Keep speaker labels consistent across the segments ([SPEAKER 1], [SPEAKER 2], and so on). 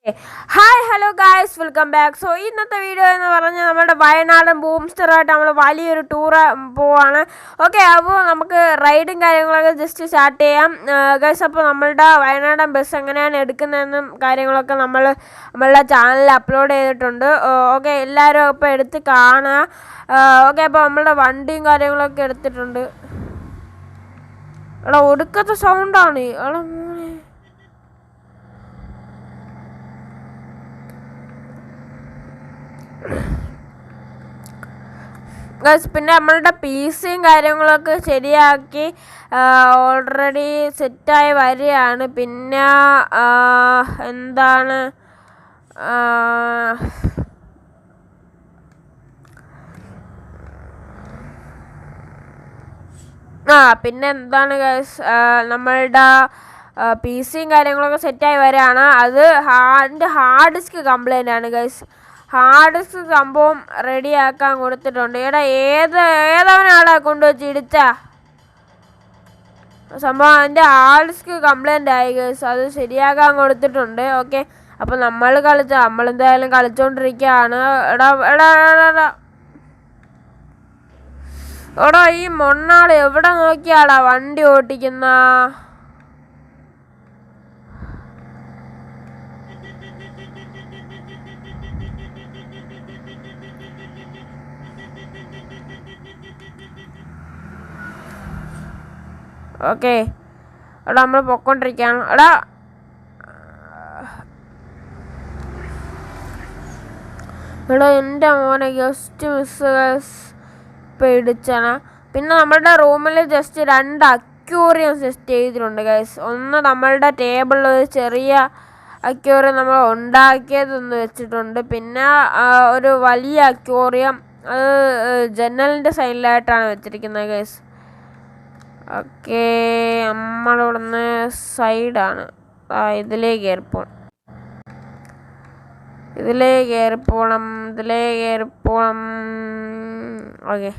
[SPEAKER 1] Hi hello guys, welcome back. So ഇന്നത്തെ video എന്ന് പറഞ്ഞാൽ നമ്മുടെ വയനാടൻ ബൂംസ്റ്ററായിട്ട് നമ്മൾ വലിയൊരു ടൂറ് പോവാണ്. ഓക്കെ, അപ്പോൾ നമുക്ക് റൈഡും കാര്യങ്ങളൊക്കെ ജസ്റ്റ് സ്റ്റാർട്ട് ചെയ്യാം ഗായ്സ്. അപ്പോൾ നമ്മളുടെ വയനാടൻ ബസ് എങ്ങനെയാണ് എടുക്കുന്നതെന്നും കാര്യങ്ങളൊക്കെ നമ്മളുടെ ചാനലിൽ അപ്ലോഡ് ചെയ്തിട്ടുണ്ട്. ഓക്കെ, എല്ലാവരും ഇപ്പോൾ എടുത്ത് കാണുക. ഓക്കെ, അപ്പോൾ നമ്മളുടെ വണ്ടിയും കാര്യങ്ങളൊക്കെ എടുത്തിട്ടുണ്ട്. എടാ ഒടുക്കത്തെ സൗണ്ടാണ് എടാ. പിന്നെ നമ്മളുടെ പീസും കാര്യങ്ങളൊക്കെ ശരിയാക്കി ഓൾറെഡി സെറ്റായി വരികയാണ്. പിന്നെ എന്താണ് പിന്നെ എന്താണ് ഗൈസ്, നമ്മളുടെ പീസും കാര്യങ്ങളൊക്കെ സെറ്റായി വരികയാണ്. അതിൻ്റെ ഹാർഡ് ഡിസ്ക് കംപ്ലൈൻ്റ് ആണ് ഗൈസ്. ഹാർഡ് ഡിസ്ക് സംഭവം റെഡിയാക്കാൻ കൊടുത്തിട്ടുണ്ട്. എടാ ഏതവനാടാ കൊണ്ടുവച്ച് ഇടിച്ച സംഭവം? അതിൻ്റെ ഹാർഡ് ഡിസ്ക് കംപ്ലൈൻ്റ് ആയി ഗൈസ്. അത് ശരിയാക്കാൻ കൊടുത്തിട്ടുണ്ട്. ഓക്കെ, അപ്പം നമ്മളെന്തായാലും കളിച്ചോണ്ടിരിക്കുകയാണ്. എടാ ഈ മൊണ്ണാട് എവിടെ നോക്കിയാടാ വണ്ടി ഓട്ടിക്കുന്ന? ഓക്കെ എടാ, നമ്മൾ പൊക്കോണ്ടിരിക്കുകയാണ്. എടാ എൻ്റെ മോനെ ജസ്റ്റ് മിസ് ഇപ്പം ഇടിച്ചാണ്. പിന്നെ നമ്മളുടെ റൂമിൽ ജസ്റ്റ് 2 അക്വേറിയം സെറ്റ് ചെയ്തിട്ടുണ്ട് ഗൈസ്. ഒന്ന് നമ്മളുടെ ടേബിളിൽ ഒരു ചെറിയ അക്വേറിയം നമ്മൾ ഉണ്ടാക്കിയതൊന്ന് വെച്ചിട്ടുണ്ട്. പിന്നെ ഒരു വലിയ അക്വേറിയം അത് ജനലിൻ്റെ സൈഡിലായിട്ടാണ് വെച്ചിരിക്കുന്നത് ഗൈസ്. ഓക്കെ, നമ്മളിവിടുന്ന് സൈഡാണ്. ഇതിലേക്ക് കയറിപ്പോണം. ഓക്കെ,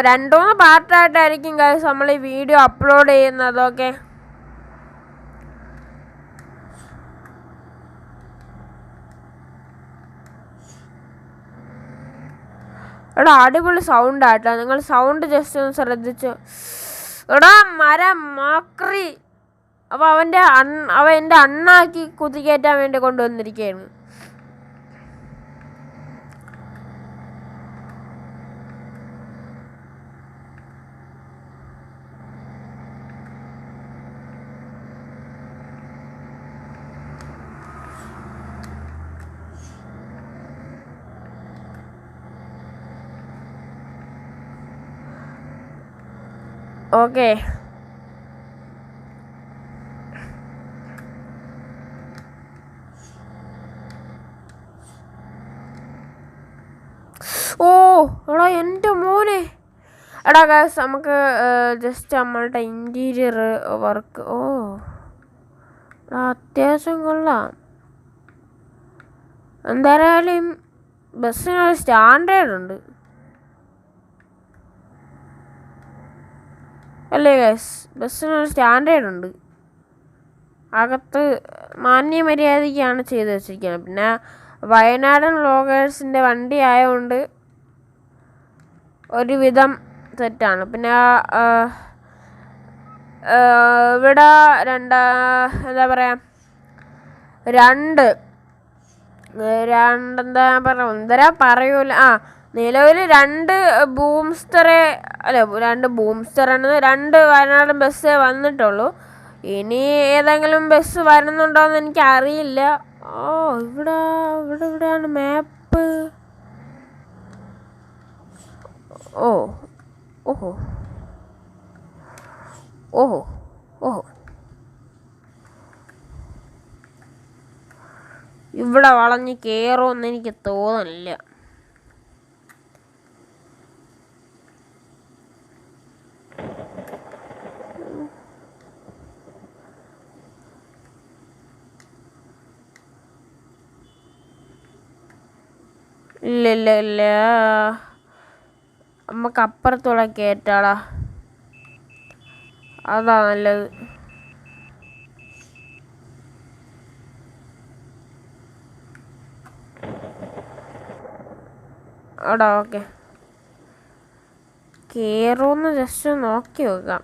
[SPEAKER 1] രണ്ടു മൂന്ന് പാർട്ടായിട്ടായിരിക്കും ഗൈസ് നമ്മൾ ഈ വീഡിയോ അപ്ലോഡ് ചെയ്യുന്നത്. ഓക്കെ, എടാ അടിപൊളി സൗണ്ടാട്ടോ. നിങ്ങൾ സൗണ്ട് ജസ്റ്റ് ഒന്ന് ശ്രദ്ധിച്ചു. എടാ മരം മാക്രി. അപ്പോൾ അവൻ എൻ്റെ അണ്ണാക്കി കുത്തിക്കയറ്റാൻ വേണ്ടി കൊണ്ടുവന്നിരിക്കുകയാണ്. ഓക്കെ, എടാ എൻ്റെ മോനെ. എടാ ഗൈസ്, നമുക്ക് ജസ്റ്റ് നമ്മളുടെ ഇൻറ്റീരിയർ വർക്ക് അത്യാവശ്യം കൊള്ളാം. എന്തായാലും ബസ്സിനൊരു സ്റ്റാൻഡേർഡ് ഉണ്ട് അല്ലേ ഗൈസ്? ബസ്സിനൊരു സ്റ്റാൻഡേർഡ് ഉണ്ട്. അകത്ത് മാന്യമര്യാദയ്ക്കാണ് ചെയ്ത് വെച്ചിരിക്കുന്നത്. പിന്നെ വയനാടൻ വ്ളോഗേഴ്സിൻ്റെ വണ്ടി ആയതുകൊണ്ട് ഒരുവിധം സെറ്റാണ്. പിന്നെ ഇവിടെ എന്താ പറയുക, എന്താ പറയൂല. നിലവിൽ 2 വയനാടൻ ബസ്സേ വന്നിട്ടുള്ളൂ. ഇനി ഏതെങ്കിലും ബസ് വരുന്നുണ്ടോയെന്ന് എനിക്കറിയില്ല. ഇവിടെയാണ് മാപ്പ്. ഓഹോ ഇവിടെ വളഞ്ഞ് കയറുമെന്ന് എനിക്ക് തോന്നുന്നില്ല. ഇല്ല. നമുക്ക് അപ്പുറത്തോടെ കയറ്റാടാ, അതാ നല്ലത്. അവിടെ ഓക്കെ, കയറുമെന്ന് ജസ്റ്റ് നോക്കി നോക്കാം.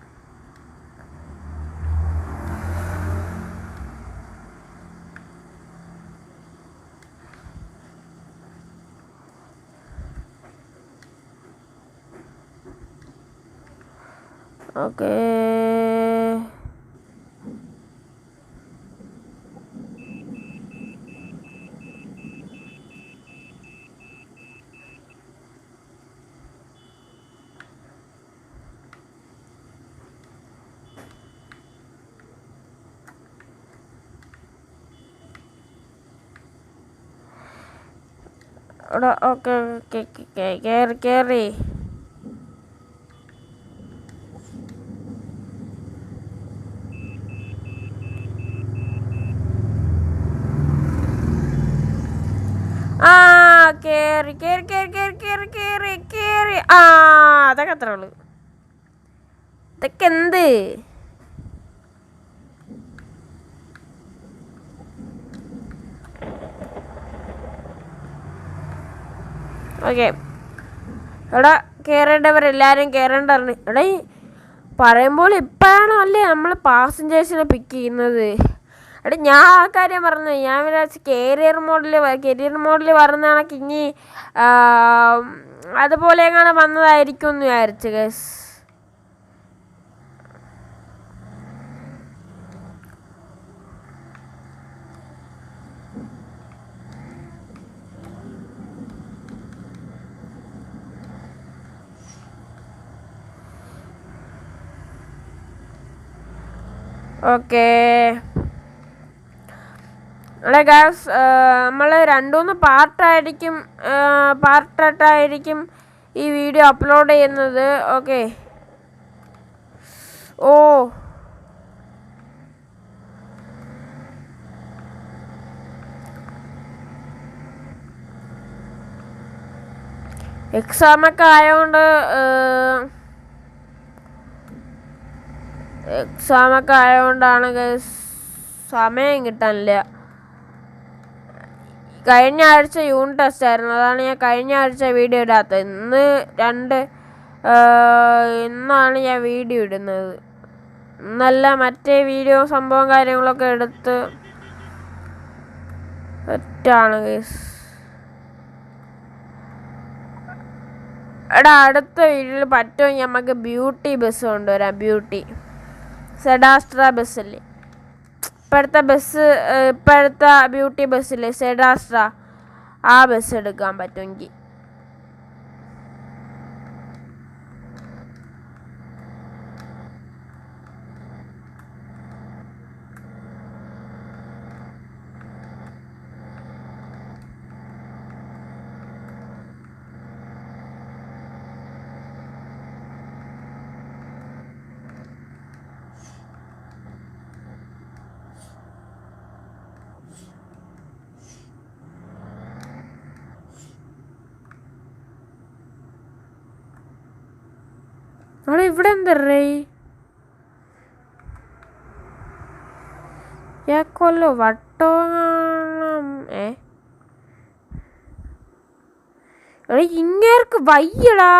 [SPEAKER 1] ഓക്കേ, ഓക്കെ കേറി കേറി. ആ കേറി കേറി കേറി കേറി കേറി കേറി കേറി. ആ അതൊക്കെ അത്രേ ഉള്ളു. ഇതൊക്കെ എന്ത്? ഓക്കെ, എടാ കയറേണ്ടവരെല്ലാവരും കയറേണ്ടതാണ്. എടാ ഈ പറയുമ്പോൾ ഇപ്പോഴാണോ അല്ലേ നമ്മൾ പാസഞ്ചേഴ്സിനെ പിക്ക് ചെയ്യുന്നത്? എടാ ഞാൻ ആ കാര്യം പറഞ്ഞു. ഞാൻ വിചാരിച്ചു കരിയർ മോഡിൽ വരുന്ന കണക്ക് ഇനി അതുപോലെ എങ്ങനെ വന്നതായിരിക്കും എന്ന് വിചാരിച്ചു ഗസ്. ഓക്കേ അല്ലേ ഗായ്സ്, നമ്മൾ 2-3 പാർട്ടായിട്ടായിരിക്കും ഈ വീഡിയോ അപ്ലോഡ് ചെയ്യുന്നത്. ഓക്കെ, ഓ എക്സാമൊക്കെ ആയതുകൊണ്ടാണ് ഗൈസ് സമയം കിട്ടാനില്ല. കഴിഞ്ഞ ആഴ്ച യൂണിറ്റ് ടെസ്റ്റ് ആയിരുന്നു, അതാണ് ഞാൻ കഴിഞ്ഞ ആഴ്ച വീഡിയോ ഇടാത്തത്. ഇന്നാണ് ഞാൻ വീഡിയോ ഇടുന്നത്. ഇന്നല്ല മറ്റേ വീഡിയോ സംഭവം കാര്യങ്ങളൊക്കെ എടുത്ത് തെറ്റാണ് ഗൈസ്. എടാ അടുത്ത വീഡിയോയിൽ പറ്റുമെങ്കിൽ നമുക്ക് ബ്യൂട്ടി ബസ് കൊണ്ടുവരാം. ബ്യൂട്ടി സെഡാസ്ട്ര ബസ്സില്ലേ, ഇപ്പോഴത്തെ ബ്യൂട്ടി ബസ്സില്ലേ സെഡാസ്ട്ര, ആ ബസ് എടുക്കാൻ പറ്റുമെങ്കിൽ. അവിടെ ഇവിടെ എന്തറേ കൊല്ലോ വട്ടോ എടാ ഇങ്ങേർക്ക് വയ്യടാ.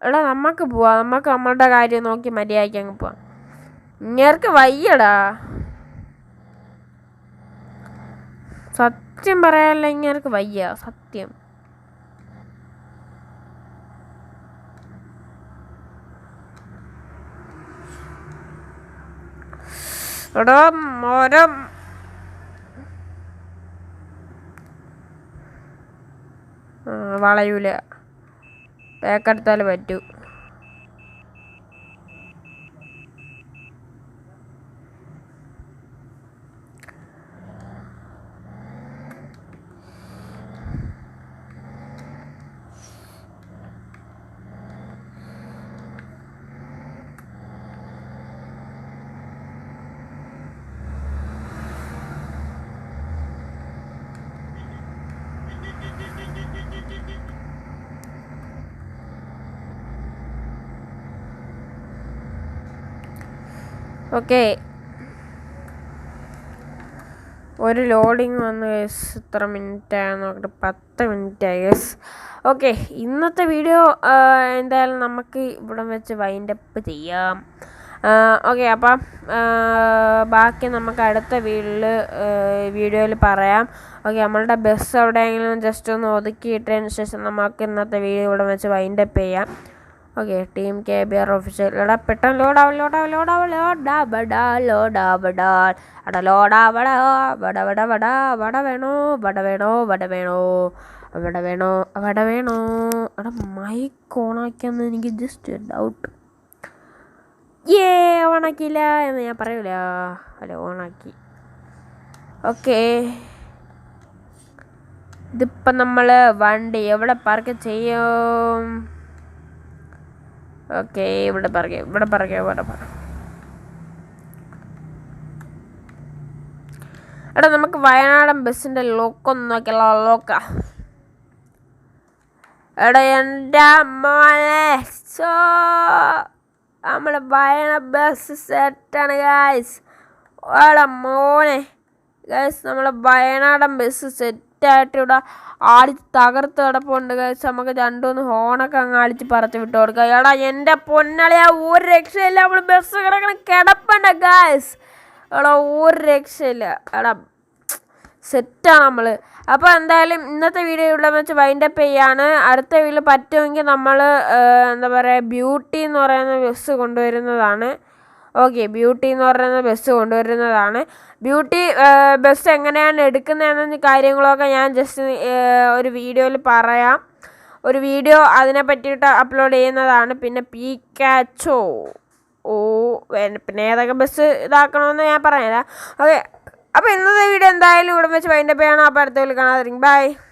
[SPEAKER 1] എടാ നമുക്ക് പോവാം, നമുക്ക് നമ്മളുടെ കാര്യം നോക്കി മര്യാദയ്ക്ക് അങ്ങ് പോവാം. ഇങ്ങേർക്ക് വയ്യടാ, സത്യം പറയാനല്ല ഇങ്ങേർക്ക് വയ്യ സത്യം. എടാ മരം വളയൂല, ബാക്കെടുത്താൽ പറ്റൂ. ഓക്കെ, ഒരു ലോഡിങ് വന്നു ഗൈസ്. ഇത്ര മിനിറ്റ് ആയെന്ന് നോക്കട്ടെ, 10 മിനിറ്റ് ആയി ഗൈസ്. ഓക്കെ, ഇന്നത്തെ വീഡിയോ എന്തായാലും നമുക്ക് ഇവിടെ വെച്ച് വൈൻഡപ്പ് ചെയ്യാം. ഓക്കെ, അപ്പം ബാക്കി നമുക്ക് അടുത്ത വീഡിയോയിൽ പറയാം. ഓക്കെ, നമ്മളുടെ ബസ് എവിടെയെങ്കിലും ജസ്റ്റ് ഒന്ന് ഒതുക്കിയിട്ടതിന് ശേഷം നമുക്ക് ഇന്നത്തെ വീഡിയോ ഇവിടെ വെച്ച് വൈൻഡപ്പ് ചെയ്യാം. Okay, team KBR official. എടാ പെട്ടെന്ന് ലോഡാവടാ വട വേണോ. എടാ മൈക്ക് ഓണാക്കിയെന്ന് എനിക്ക് ജസ്റ്റ് ഡൗട്ട്. ഓണാക്കിയില്ല എന്ന് ഞാൻ പറയൂല. അല്ല, ഓണാക്കി. ഓക്കെ, ഇതിപ്പം നമ്മൾ വണ്ടി എവിടെ പാർക്ക് ചെയ്യും? ഓക്കെ, ഇവിടെ പറയാം. എടാ നമുക്ക് വയനാടൻ ബസ്സിൻ്റെ ലോക്കൊന്ന് നോക്കിയല്ലോ. എടാ എൻ്റെ മോനെ, നമ്മളെ വയനാട് ബസ് സെറ്റാണ് ഗൈസ്. എടാ മോനെ ഗൈസ്, നമ്മളെ വയനാടൻ ബസ് സെറ്റായിട്ട് ഇവിടെ ആടിച്ച് തകർത്ത് കിടപ്പുണ്ട് ഗൈസ്. നമുക്ക് 2-3 ഹോണൊക്കെ അങ്ങ് അടിച്ച് പറച്ച് വിട്ട് കൊടുക്കുക. എടാ എൻ്റെ പൊന്നളിയാ, ഒരു രക്ഷയില്ല. നമ്മൾ ബസ് കിടപ്പുണ്ട് ഗൈസ്. എടാ ഒരു രക്ഷയില്ല. എടാ സെറ്റാണ് നമ്മൾ. അപ്പോൾ എന്തായാലും ഇന്നത്തെ വീഡിയോ ഇവിടെ വെച്ച് വൈൻഡപ്പ് ചെയ്യാണ്. അടുത്ത വീഡിയോ പറ്റുമെങ്കിൽ നമ്മൾ എന്താ പറയുക, ബ്യൂട്ടി എന്ന് പറയുന്ന ബസ് കൊണ്ടുവരുന്നതാണ്. ഓക്കെ, ബ്യൂട്ടി എന്ന് പറയുന്ന ബസ് കൊണ്ടുവരുന്നതാണ്. ബ്യൂട്ടി ബസ് എങ്ങനെയാണ് എടുക്കുന്നതെന്ന കാര്യങ്ങളൊക്കെ ഞാൻ ജസ്റ്റ് ഒരു വീഡിയോയിൽ പറയാം. ഒരു വീഡിയോ അതിനെ പറ്റിയിട്ട് അപ്ലോഡ് ചെയ്യുന്നതാണ്. പിന്നെ പീക്കാച്ചോ പിന്നെ ഏതൊക്കെ ബസ് ഇതാക്കണമെന്ന് ഞാൻ പറയാം. ഓക്കെ, അപ്പോൾ ഇന്നത്തെ വീഡിയോ എന്തായാലും ഇവിടെ വെച്ച് വൈൻഡപ്പ് ചെയ്യണം. അപ്പോൾ അടുത്ത വീഡിയോ കാണാതിരിക്കും. ബൈ.